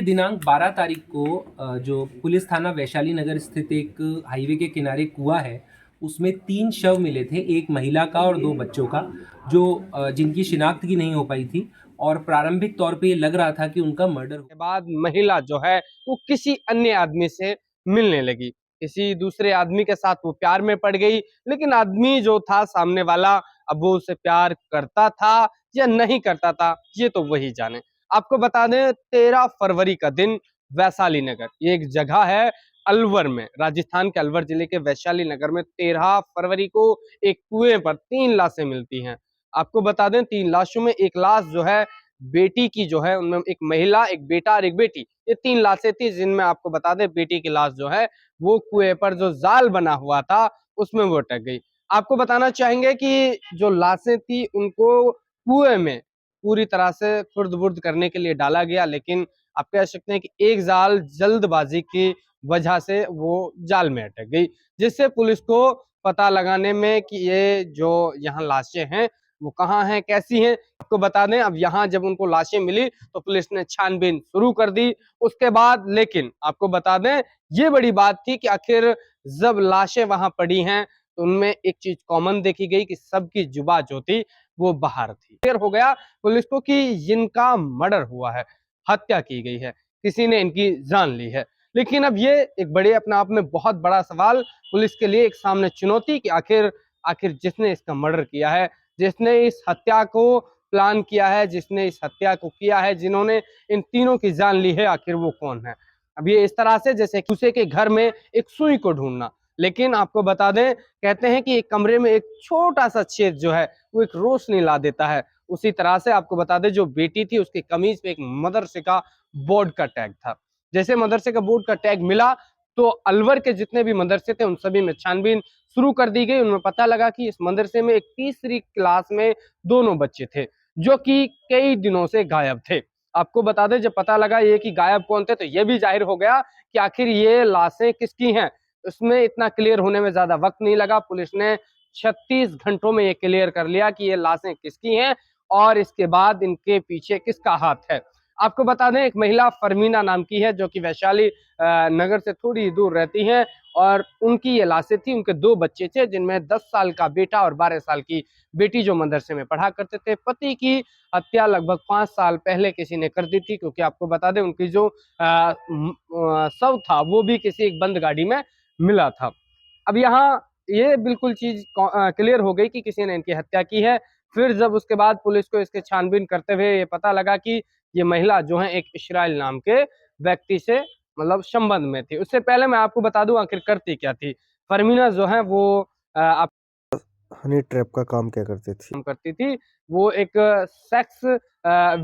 दिनांक 12 तारीख को जो पुलिस थाना वैशाली नगर स्थित एक हाईवे के किनारे कुआं है, उसमें 3 शव मिले थे, एक महिला का और 2 बच्चों का, जो जिनकी शिनाख्त की नहीं हो पाई थी और प्रारंभिक तौर पे ये लग रहा था कि उनका मर्डर के बाद महिला जो है वो किसी अन्य आदमी से मिलने लगी। किसी दूसरे आदमी के साथ वो प्यार में पड़ गई, लेकिन आदमी जो था सामने वाला, अब वो उसे प्यार करता था या नहीं करता था, ये तो वही जाने। आपको बता दें 13 फरवरी का दिन वैशाली नगर, ये एक जगह है अलवर में, राजस्थान के अलवर जिले के वैशाली नगर में 13 फरवरी को एक कुएं पर 3 लाशें मिलती हैं। आपको बता दें 3 लाशों में एक लाश जो है बेटी की जो है, उनमें एक महिला, एक बेटा और एक बेटी, ये 3 लाशें थी, जिनमें आपको बता दें बेटी की लाश जो है वो कुएं पर जो जाल बना हुआ था उसमें वो अटक गई। आपको बताना चाहेंगे कि जो लाशें थी उनको कुएं में पूरी तरह से खुर्द-बुर्द करने के लिए डाला गया, लेकिन आप कह सकते हैं कि एक जाल जल्दबाजी की वजह से वो जाल में अटक गई, जिससे पुलिस को पता लगाने में कि ये जो यहाँ लाशें हैं वो कहाँ हैं, कैसी हैं। आपको बता दें अब यहाँ जब उनको लाशें मिली तो पुलिस ने छानबीन शुरू कर दी उसके बाद, लेकिन आपको बता दें ये बड़ी बात थी कि आखिर जब लाशें वहां पड़ी हैं तो उनमें एक चीज कॉमन देखी गई कि सबकी जुबान जो थी वो बाहर थी। क्लियर हो गया पुलिस को कि जिनका मर्डर हुआ है, हत्या की गई है, किसी ने इनकी जान ली है। लेकिन अब ये एक बड़े अपने आप में बहुत बड़ा सवाल पुलिस के लिए एक सामने चुनौती कि आखिर आखिर जिसने इसका मर्डर किया है, जिसने इस हत्या को प्लान किया है, जिसने इस हत्या को किया है, जिन्होंने इन तीनों की जान ली है, आखिर वो कौन है। अब ये इस तरह से जैसे दूसरे के घर में एक सुई को ढूंढना, लेकिन आपको बता दें कहते हैं कि एक कमरे में एक छोटा सा छेद जो है वो एक रोशनी ला देता है। उसी तरह से आपको बता दें जो बेटी थी उसकी कमीज पे एक मदरसे का बोर्ड का टैग था। जैसे मदरसे का बोर्ड का टैग मिला तो अलवर के जितने भी मदरसे थे उन सभी में छानबीन शुरू कर दी गई। उनमें पता लगा कि इस मदरसे में एक तीसरी क्लास में दोनों बच्चे थे जो कि कई दिनों से गायब थे। आपको बता दें जब पता लगा ये कि गायब कौन थे तो ये भी जाहिर हो गया कि आखिर ये लाशें किसकी हैं। उसमें इतना क्लियर होने में ज्यादा वक्त नहीं लगा, पुलिस ने 36 घंटों में ये क्लियर कर लिया कि ये लाशें किसकी हैं और इसके बाद इनके पीछे किसका हाथ है। आपको बता दें एक महिला फरमीना नाम की है जो कि वैशाली नगर से थोड़ी दूर रहती हैं और उनकी ये लाशें थी। उनके 2 बच्चे थे जिनमें 10 साल का बेटा और 12 साल की बेटी जो मदरसे में पढ़ा करते थे। पति की हत्या लगभग 5 साल पहले किसी ने कर दी थी, क्योंकि आपको बता दें उनकी जो शव था वो भी किसी एक बंद गाड़ी में मिला था। अब यहाँ ये बिल्कुल चीज क्लियर हो गई कि किसी ने इनकी हत्या की है। फिर जब उसके बाद पुलिस को इसके छानबीन करते हुए ये पता लगा कि ये महिला जो है एक इस्राइल नाम के व्यक्ति से मतलब संबंध में थी। उससे पहले मैं आपको बता दूं आखिर करती क्या थी। फरमीना जो है वो आप हनी ट्रैप का काम क्या करती थी? काम करती थी। वो एक सेक्स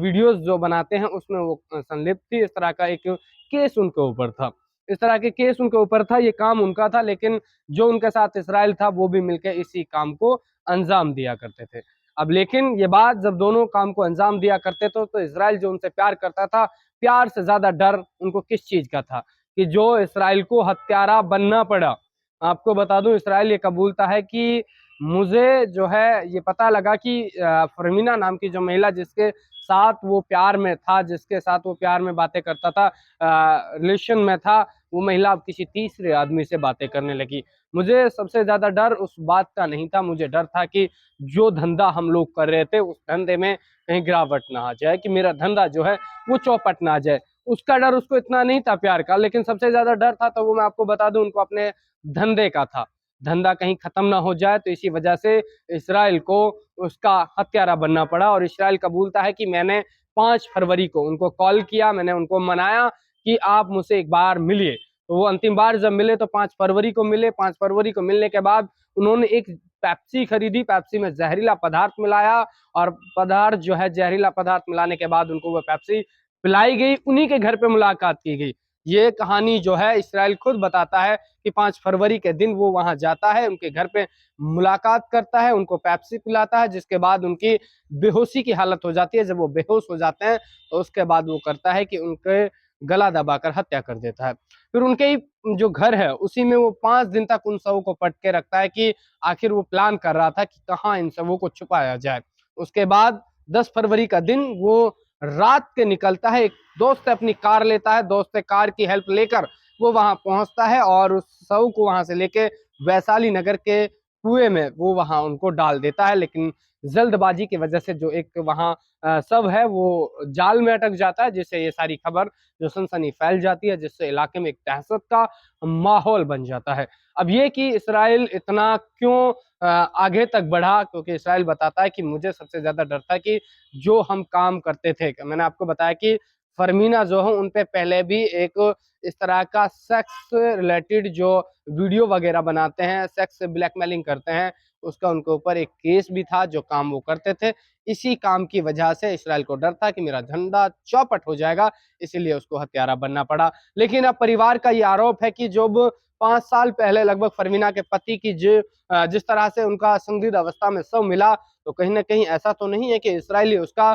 वीडियोस जो बनाते हैं उसमें वो संलिप्त थी। इस तरह का एक केस उनके ऊपर था, इस तरह के केस उनके ऊपर था, ये काम उनका था, लेकिन जो उनके साथ इसराइल था वो भी मिलकर इसी काम को अंजाम दिया करते थे। अब लेकिन ये बात जब दोनों काम को अंजाम दिया करते थे तो इसराइल जो उनसे प्यार करता था, प्यार से ज्यादा डर उनको किस चीज का था कि जो इसराइल को हत्यारा बनना पड़ा। आपको बता दूं इसराइल ये कबूलता है कि मुझे जो है ये पता लगा कि फरमीना नाम की जो महिला जिसके साथ वो प्यार में था, जिसके साथ वो प्यार में बातें करता था, रिलेशन में था, वो महिला अब किसी तीसरे आदमी से बातें करने लगी। मुझे सबसे ज्यादा डर उस बात का नहीं था, मुझे डर था कि जो धंधा हम लोग कर रहे थे उस धंधे में कहीं गिरावट ना आ जाए, कि मेरा धंधा जो है वो चौपट ना आ जाए। उसका डर उसको इतना नहीं था प्यार का, लेकिन सबसे ज्यादा डर था तो वो मैं आपको बता दूं उनको अपने धंधे का था। धंधा कहीं खत्म ना हो जाए, तो इसी वजह से इसराइल को उसका हत्यारा बनना पड़ा। और इसराइल कबूलता है कि मैंने 5 फरवरी को उनको कॉल किया, मैंने उनको मनाया कि आप मुझसे एक बार मिलिए। तो वो अंतिम बार जब मिले तो 5 फरवरी को मिले। 5 फरवरी को मिलने के बाद उन्होंने एक पेप्सी खरीदी, पेप्सी में जहरीला पदार्थ मिलाया और पदार्थ जो है जहरीला पदार्थ मिलाने के बाद उनको वो पेप्सी पिलाई गई, उन्हीं के घर पे मुलाकात की गई। ये कहानी जो है इसराइल खुद बताता है कि 5 फरवरी के दिन वो वहां जाता है, उनके घर पे मुलाकात करता है, उनको पेप्सी पिलाता है, जिसके बाद उनकी बेहोशी की हालत हो जाती है। जब वो बेहोश हो जाते हैं तो उसके बाद वो करता है कि उनके गला दबाकर हत्या कर देता है। फिर उनके ही जो घर है उसी में वो 5 दिन तक उन सबों को पट के रखता है कि आखिर वो प्लान कर रहा था कि कहाँ इन सबों को छुपाया जाए। उसके बाद 10 फरवरी का दिन वो रात के निकलता है, एक दोस्त से अपनी कार लेता है, दोस्त से कार की हेल्प लेकर वो वहां पहुंचता है और उस शव को वहां से लेके वैशाली नगर के कुएं में वो वहां उनको डाल देता है। लेकिन जल्दबाजी की वजह से जो एक वहां शव है वो जाल में अटक जाता है, जिससे ये सारी खबर जो सनसनी फैल जाती है, जिससे इलाके में एक दहशत का माहौल बन जाता है। अब ये कि इसराइल इतना क्यों आगे तक बढ़ा, क्योंकि इसराइल बताता है कि मुझे सबसे ज्यादा डर था कि जो हम काम करते थे, मैंने आपको बताया कि फरमीना जो है उन पे पहले भी एक इस तरह का सेक्स रिलेटेड जो वीडियो वगैरह बनाते हैं, सेक्स ब्लैकमेलिंग करते हैं, उसका उनके ऊपर एक केस भी था जो काम वो करते थे। इसी काम की वजह से इसराइल को डर था कि मेरा झंडा चौपट हो जाएगा, इसीलिए उसको हत्यारा बनना पड़ा। लेकिन अब परिवार का ये आरोप है कि जब 5 साल पहले लगभग फरमीना के पति की जिस तरह से उनका संदिग्ध अवस्था में शव मिला, तो कहीं ना कहीं ऐसा तो नहीं है कि इसराइली उसका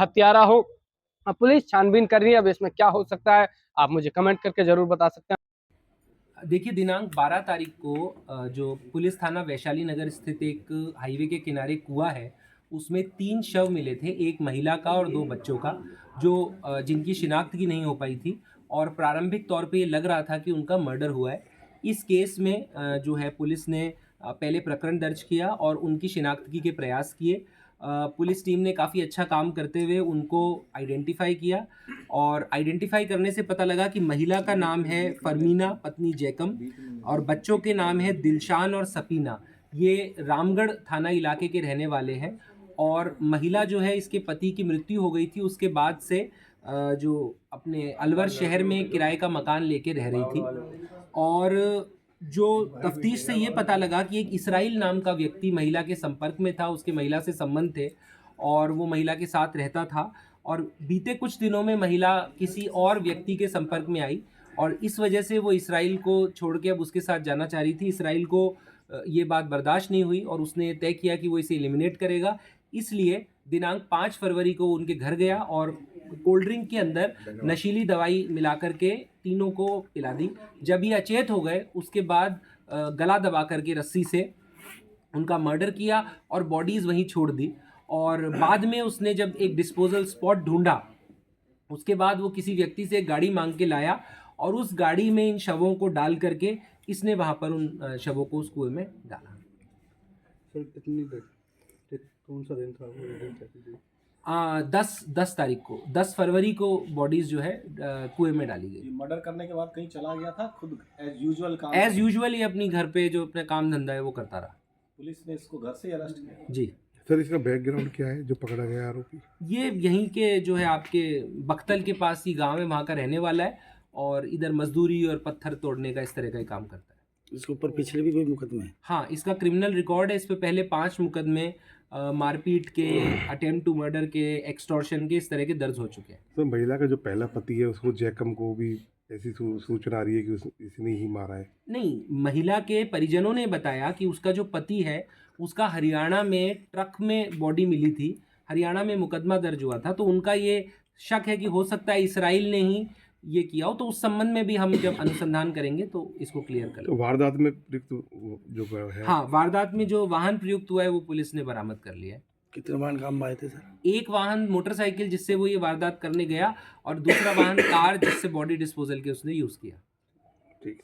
हत्यारा हो। अब पुलिस छानबीन कर रही है, अब इसमें क्या हो सकता है आप मुझे कमेंट करके जरूर बता सकते हैं। देखिए, दिनांक 12 तारीख को जो पुलिस थाना वैशाली नगर स्थित एक हाईवे के किनारे कुआं है, उसमें 3 शव मिले थे, एक महिला का और 2 बच्चों का, जो जिनकी शिनाख्त की नहीं हो पाई थी और प्रारंभिक तौर पे ये लग रहा था कि उनका मर्डर हुआ है। इस केस में जो है पुलिस ने पहले प्रकरण दर्ज किया और उनकी शिनाख्तगी के प्रयास किए। पुलिस टीम ने काफ़ी अच्छा काम करते हुए उनको आइडेंटिफाई किया और आइडेंटिफाई करने से पता लगा कि महिला का नाम है फरमीना पत्नी जैकम और बच्चों के नाम है दिलशान और सपीना। ये रामगढ़ थाना इलाके के रहने वाले हैं और महिला जो है, इसके पति की मृत्यु हो गई थी, उसके बाद से जो अपने अलवर शहर में किराए का मकान लेके रह रही थी। और जो तफ्तीश से ये पता लगा कि एक इसराइल नाम का व्यक्ति महिला के संपर्क में था, उसके महिला से संबंध थे और वो महिला के साथ रहता था और बीते कुछ दिनों में महिला किसी और व्यक्ति के संपर्क में आई और इस वजह से वो इसराइल को छोड़ के अब उसके साथ जाना चाह रही थी। इसराइल को ये बात बर्दाश्त नहीं हुई और उसने तय किया कि वो इसे एलिमिनेट करेगा। इसलिए दिनांक 5 फरवरी को उनके घर गया और कोल्ड ड्रिंक के अंदर नशीली दवाई मिला करके तीनों को पिला दी। जब ये अचेत हो गए, उसके बाद गला दबा करके रस्सी से उनका मर्डर किया और बॉडीज़ वहीं छोड़ दी। और बाद में उसने जब एक डिस्पोजल स्पॉट ढूंढा, उसके बाद वो किसी व्यक्ति से एक गाड़ी मांग के लाया और उस गाड़ी में इन शवों को डाल करके इसने वहाँ पर उन शवों को उस कुएं में डाला। सर कितनी कौन सा दिन था वो दिन कैसी थी? 10 तारीख को, 10 फरवरी को बॉडीज़ जो है कुएं में डाली गई। मर्डर करने के बाद कहीं चला गया था, खुद एज यूजुअल काम एज यूजुअल ये अपनी घर पे जो अपना काम धंधा है वो करता रहा। पुलिस ने इसको घर से अरेस्ट किया। जी, सर इसका बैकग्राउंड क्या है जो पकड़ा गया आरोपी? ये यहीं के जो है आपके बख्तल के पास ही गांव है, वहाँ का रहने वाला है और इधर मजदूरी और पत्थर तोड़ने का इस तरह का ही काम करता है। इसके ऊपर पिछले भी कोई मुकदमे हैं? हाँ, इसका क्रिमिनल रिकॉर्ड है। इस पे पहले 5 मुकदमे मारपीट के, अटेम्प्ट टू मर्डर के, एक्सटॉर्शन के, इस तरह के दर्ज हो चुके हैं। सर महिला का जो पहला पति है उसको जैकम को भी ऐसी सूचना आ रही है कि इसने ही मारा है। नहीं, महिला के परिजनों ने बताया कि उसका जो पति है उसका हरियाणा में ट्रक में बॉडी मिली थी, हरियाणा में मुकदमा दर्ज हुआ था, तो उनका ये शक है कि हो सकता है इसराइल ने ही ये किया हो। तो उस संबंध में भी हम जब अनुसंधान करेंगे तो इसको क्लियर कर तो लेंगे। वारदात में प्रयुक्त जो है हाँ, वारदात में जो वाहन प्रयुक्त हुआ है वो पुलिस ने बरामद कर लिया है। कितने वाहन काम में आए थे सर? एक वाहन मोटरसाइकिल जिससे वो ये वारदात करने गया और दूसरा वाहन कार जिससे बॉडी डिस्पोजल के उसने यूज़ किया। ठीक।